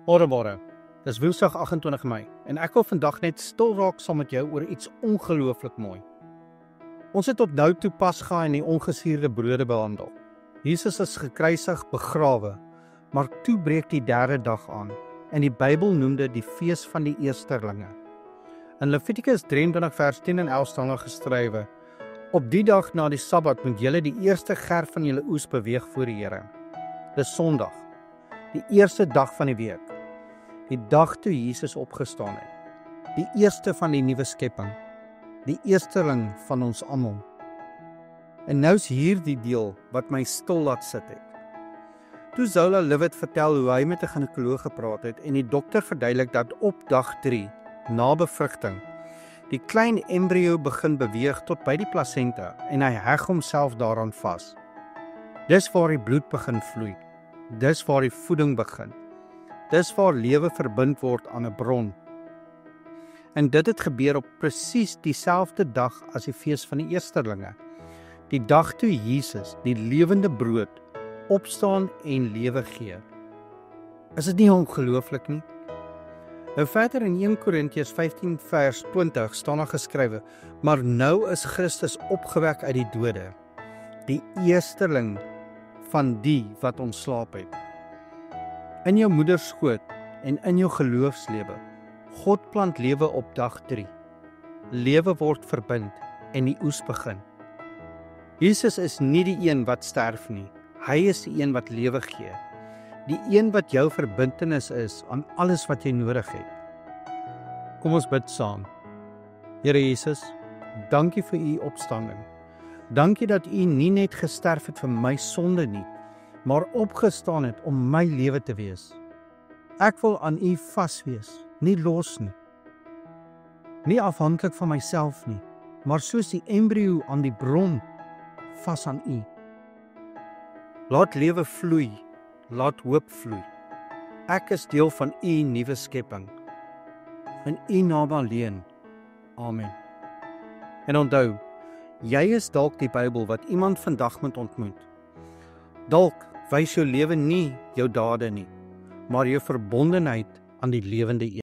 Môre, dis Woensdag 28 Mei en ek wil vandag net stil raak saam met jou oor iets ongelooflik mooi. Ons het tot nou toe Pasga en die ongesuurde brode behandel. Jesus is gekruisig, begrawe, maar toe breek die derde dag aan en die Bybel noem dit die fees van die eerstelinge. In Levitikus 23 vers 10 en 11 staan daar geskrywe: Op die dag na die Sabbat moet julle die eerste gerf van julle oes beweeg voor die Here. Dis Sondag, die eerste dag van die week, die dag toe Jesus opgestaan het, die eerste van die nuwe skepping, die eersteling van ons almal. En nou is hier die deel wat my stil laat sit het. Toe Zola Levitt vertel hoe hy met 'n ginekoloog gepraat het en die dokter verduidelik dat op dag 3, na bevrugting, die klein embrio begin beweeg tot by die plasenta en hy heg homself daaraan vas. Dis waar die bloed begin vloei. Dis waar die voeding begin. Dis waar lewe verbind word aan 'n bron. En dit het gebeur op presies dieselfde dag as die fees van die eerstelinge. Die dag toe Jesus, die lewende brood, opstaan en lewe gee. Is dit nie ongelooflik nie? Nou verder in 1 Korintiërs 15 vers 20 staan daar geskrywe: Maar nou is Christus opgewek uit die dode, die eersteling van die wat ontslaap het. In jou moeder skoot en in jou geloofslewe, God plant lewe op dag 3. Lewe word verbind en die oes begin. Jesus is nie die een wat sterf nie, hy is die een wat lewe gee. Die een wat jou verbintenis is aan alles wat jy nodig het. Kom ons bid saam. Here Jesus, dankie vir u opstanding. Dankie dat u nie net gesterf het vir my sonde nie, maar opgestaan het om my lewe te wees. Ek wil aan u vas wees, nie los nie. Nie afhanklik van myself nie, maar soos die embrio aan die bron, vas aan u. Laat lewe vloei, laat hoop vloei. Ek is deel van u nuwe skepping. In u naam alleen. Amen. En onthou, jy is dalk die Bybel wat iemand vandag moet ontmoet. Dalk wys jou lewe nie jou dade nie, maar jou verbondenheid aan die lewende een.